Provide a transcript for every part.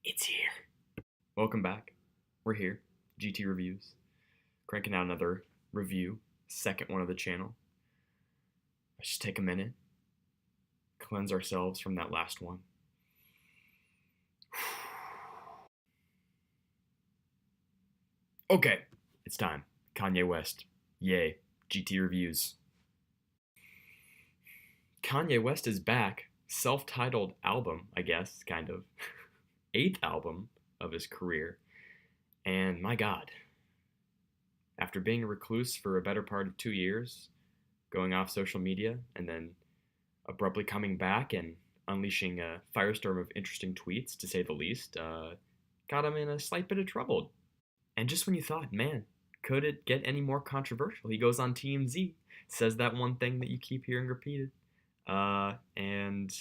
It's here. Welcome back. We're here. GT Reviews. Cranking out another review. Second one of the channel. Let's just take a minute. Cleanse ourselves from that last one. Okay. It's time. Kanye West. Yay. GT Reviews. Kanye West is back. Self-titled album, I guess, kind of. 8th album of his career. And my God, after being a recluse for a better part of 2 years, going off social media, and then abruptly coming back and unleashing a firestorm of interesting tweets, to say the least, got him in a slight bit of trouble. And just when you thought, man, could it get any more controversial? He goes on TMZ, says that one thing that you keep hearing repeated, and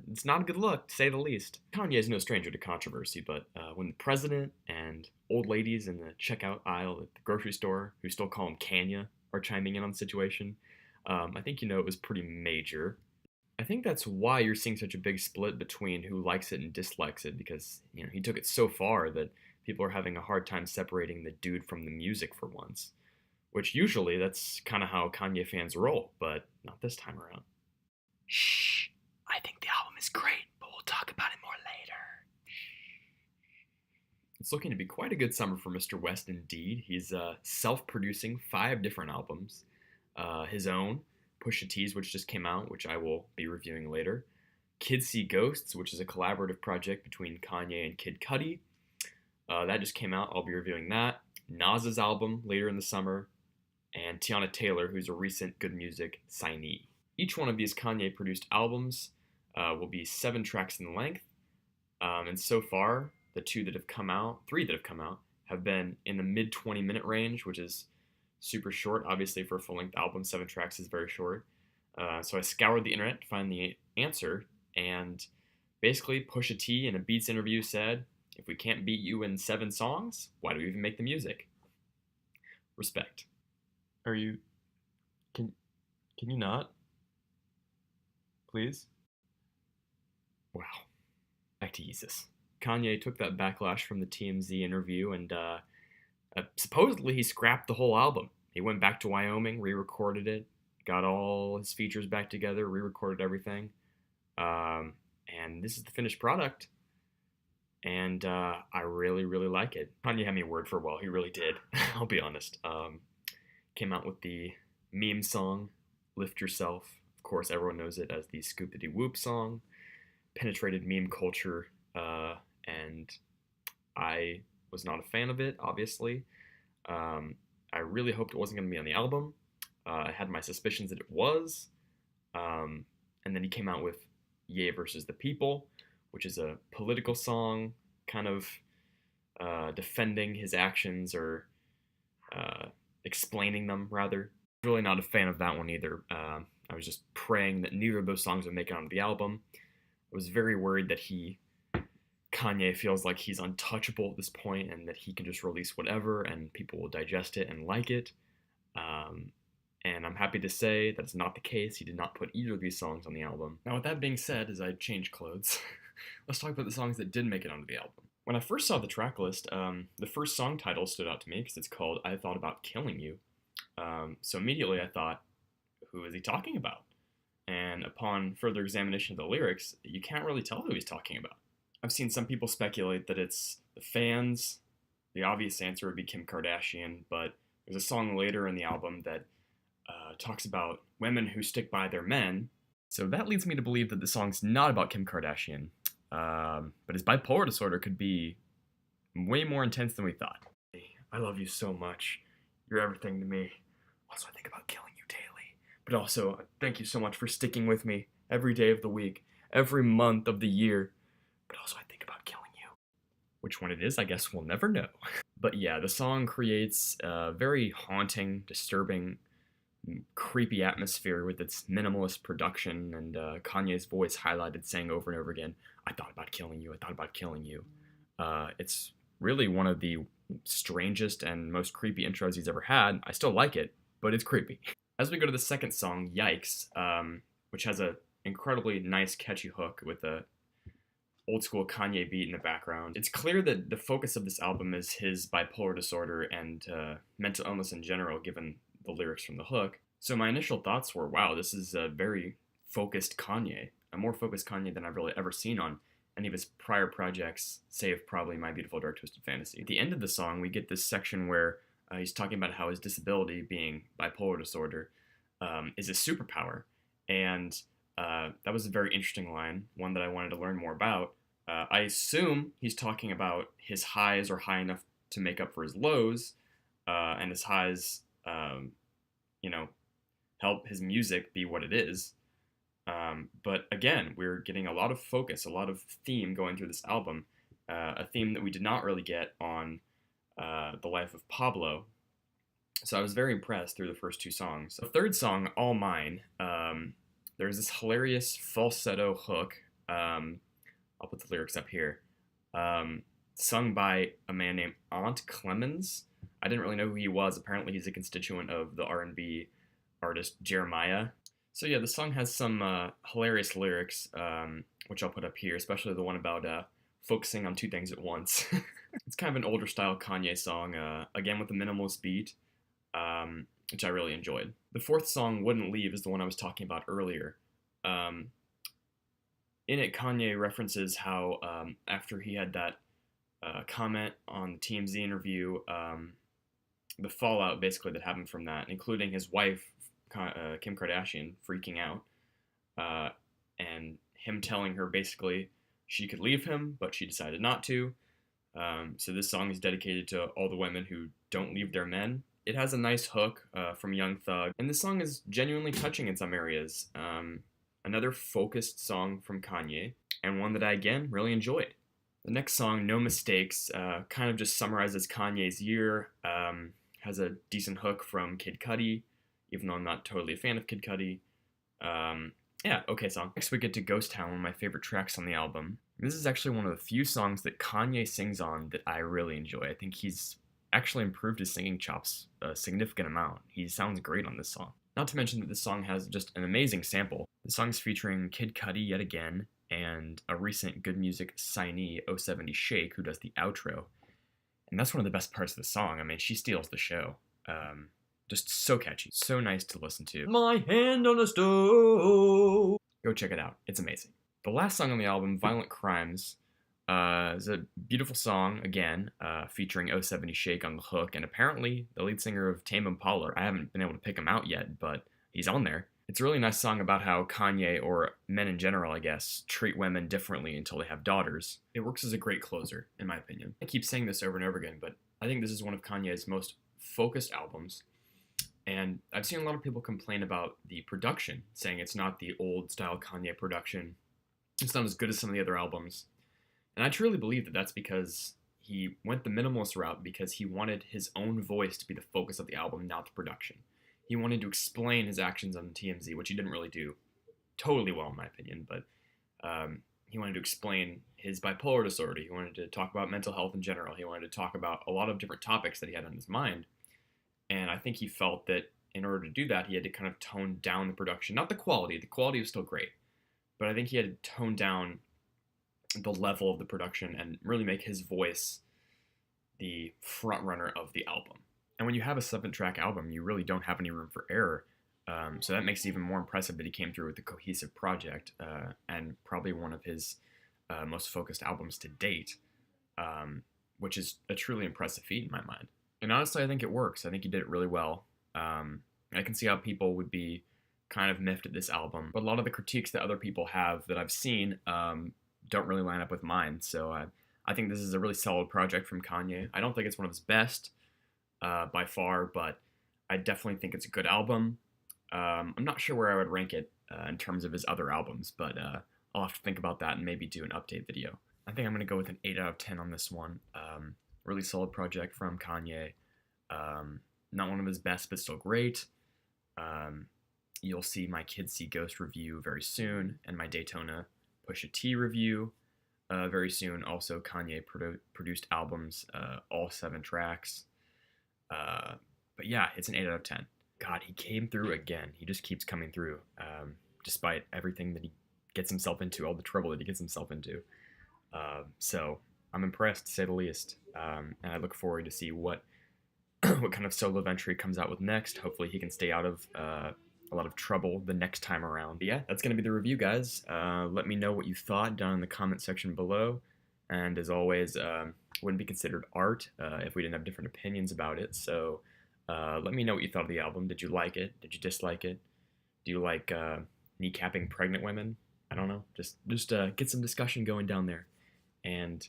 it's not a good look, to say the least. Kanye is no stranger to controversy, but when the president and old ladies in the checkout aisle at the grocery store, who still call him Kanye, are chiming in on the situation, I think you know it was pretty major. I think that's why you're seeing such a big split between who likes it and dislikes it, because he took it so far that people are having a hard time separating the dude from the music for once. Which usually that's kind of how Kanye fans roll, but not this time around. Shh. I think the album is great, but we'll talk about it more later. It's looking to be quite a good summer for Mr. West indeed. He's self-producing 5 different albums. His own, Pusha T's, which just came out, which I will be reviewing later. Kids See Ghosts, which is a collaborative project between Kanye and Kid Cudi. That just came out, I'll be reviewing that. Nas's album later in the summer. And Tiana Taylor, who's a recent Good Music signee. Each one of these Kanye-produced albums will be 7 tracks in length, and so far, the 3 that have come out, have been in the mid 20-minute range, which is super short. Obviously, for a full-length album, 7 tracks is very short. So I scoured the internet to find the answer, and basically, Pusha T in a Beats interview said, "If we can't beat you in 7 songs, why do we even make the music?" Respect. Are you? Can you not? Please? Wow. Back to Jesus. Kanye took that backlash from the TMZ interview and supposedly he scrapped the whole album. He went back to Wyoming, re-recorded it, got all his features back together, re-recorded everything. And this is the finished product. And I really, really like it. Kanye had me word for a while. He really did. I'll be honest. Came out with the meme song, Lift Yourself. Of course, everyone knows it as the Scoop-Diddy Whoop song. Penetrated meme culture, and I was not a fan of it, obviously. I really hoped it wasn't going to be on the album. I had my suspicions that it was. And then he came out with Ye versus the People, which is a political song, kind of defending his actions or explaining them, rather. Really not a fan of that one either. I was just praying that neither of those songs would make it onto the album. I was very worried that Kanye feels like he's untouchable at this point and that he can just release whatever and people will digest it and like it. And I'm happy to say that's not the case. He did not put either of these songs on the album. Now, with that being said, as I change clothes, let's talk about the songs that did make it onto the album. When I first saw the track list, the first song title stood out to me because it's called I Thought About Killing You. So immediately I thought, who is he talking about? And upon further examination of the lyrics, you can't really tell who he's talking about. I've seen some people speculate that it's the fans. The obvious answer would be Kim Kardashian, but there's a song later in the album that talks about women who stick by their men. So that leads me to believe that the song's not about Kim Kardashian. But his bipolar disorder could be way more intense than we thought. I love you so much. You're everything to me. Also, I think about killing you daily. But also, thank you so much for sticking with me every day of the week, every month of the year. But also, I think about killing you. Which one it is, I guess we'll never know. But yeah, the song creates a very haunting, disturbing, creepy atmosphere with its minimalist production and Kanye's voice highlighted saying over and over again, I thought about killing you, I thought about killing you. It's really one of the strangest and most creepy intros he's ever had. I still like it, but it's creepy. As we go to the second song, Yikes, which has a incredibly nice, catchy hook with a old school Kanye beat in the background. It's clear that the focus of this album is his bipolar disorder and mental illness in general, given the lyrics from the hook. So my initial thoughts were, wow, this is a very focused Kanye, a more focused Kanye than I've really ever seen on any of his prior projects, save probably My Beautiful Dark Twisted Fantasy. At the end of the song, we get this section where he's talking about how his disability, being bipolar disorder, is a superpower. And that was a very interesting line, one that I wanted to learn more about. I assume he's talking about his highs are high enough to make up for his lows, and his highs, you know, help his music be what it is. But again, we're getting a lot of focus, a lot of theme going through this album, a theme that we did not really get on The Life of Pablo. So I was very impressed through the first two songs. The third song, All Mine, there's this hilarious falsetto hook. I'll put the lyrics up here. Sung by a man named Aunt Clemens. I didn't really know who he was. Apparently he's a constituent of the R&B artist Jeremiah. So yeah, the song has some hilarious lyrics, which I'll put up here, especially the one about focusing on two things at once. It's kind of an older style Kanye song, again with a minimalist beat, which I really enjoyed. The fourth song, Wouldn't Leave, is the one I was talking about earlier. In it, Kanye references how after he had that comment on the TMZ interview, the fallout basically that happened from that, including his wife, Kim Kardashian, freaking out, and him telling her basically she could leave him, but she decided not to. So this song is dedicated to all the women who don't leave their men. It has a nice hook from Young Thug, and this song is genuinely touching in some areas. Another focused song from Kanye, and one that I, again, really enjoyed. The next song, No Mistakes, kind of just summarizes Kanye's year, has a decent hook from Kid Cudi, even though I'm not totally a fan of Kid Cudi. Yeah, okay song. Next we get to Ghost Town, one of my favorite tracks on the album. This is actually one of the few songs that Kanye sings on that I really enjoy. I think he's actually improved his singing chops a significant amount. He sounds great on this song. Not to mention that this song has just an amazing sample. The song's featuring Kid Cudi yet again, and a recent Good Music signee, 070 Shake, who does the outro. And that's one of the best parts of the song. I mean, she steals the show. Just so catchy, so nice to listen to. My hand on the stove. Go check it out. It's amazing. The last song on the album, Violent Crimes, is a beautiful song, again, featuring 070 Shake on the hook, and apparently the lead singer of Tame Impala. I haven't been able to pick him out yet, but he's on there. It's a really nice song about how Kanye, or men in general, I guess, treat women differently until they have daughters. It works as a great closer, in my opinion. I keep saying this over and over again, but I think this is one of Kanye's most focused albums. And I've seen a lot of people complain about the production, saying it's not the old style Kanye production. It's not as good as some of the other albums. And I truly believe that that's because he went the minimalist route because he wanted his own voice to be the focus of the album, not the production. He wanted to explain his actions on TMZ, which he didn't really do totally well, in my opinion, but he wanted to explain his bipolar disorder. He wanted to talk about mental health in general. He wanted to talk about a lot of different topics that he had on his mind. And I think he felt that in order to do that, he had to kind of tone down the production. Not the quality. The quality was still great. But I think he had to tone down the level of the production and really make his voice the front runner of the album. And when you have a 7-track album, you really don't have any room for error. So that makes it even more impressive that he came through with a cohesive project, and probably one of his most focused albums to date, which is a truly impressive feat in my mind. And honestly, I think it works. I think he did it really well. I can see how people would be kind of miffed at this album, but a lot of the critiques that other people have that I've seen don't really line up with mine. So I think this is a really solid project from Kanye. I don't think it's one of his best by far, but I definitely think it's a good album. I'm not sure where I would rank it in terms of his other albums, but I'll have to think about that and maybe do an update video. I think I'm going to go with an 8 out of 10 on this one. Really solid project from Kanye. Not one of his best, but still great. You'll see my Kids See Ghost review very soon, and my Daytona Pusha T review very soon. Also, Kanye produced albums, all 7 tracks. But yeah, it's an 8 out of 10. God, he came through again. He just keeps coming through, despite everything that he gets himself into, all the trouble that he gets himself into. So I'm impressed, to say the least, and I look forward to see what what kind of solo venture he comes out with next. Hopefully, he can stay out of a lot of trouble the next time around. But yeah, that's gonna be the review, guys. Let me know what you thought down in the comment section below. And as always, wouldn't be considered art if we didn't have different opinions about it. So let me know what you thought of the album. Did you like it? Did you dislike it? Do you like kneecapping pregnant women? I don't know. Just get some discussion going down there. And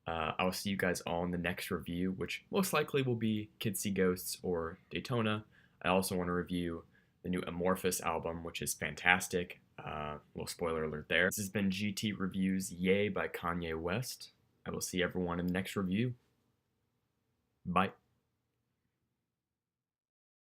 I'll see you guys all in the next review, which most likely will be Kids See Ghosts or Daytona. I also want to review the new Amorphous album, which is fantastic. Little spoiler alert there. This has been GT Reviews Yay by Kanye West. I will see everyone in the next review. Bye.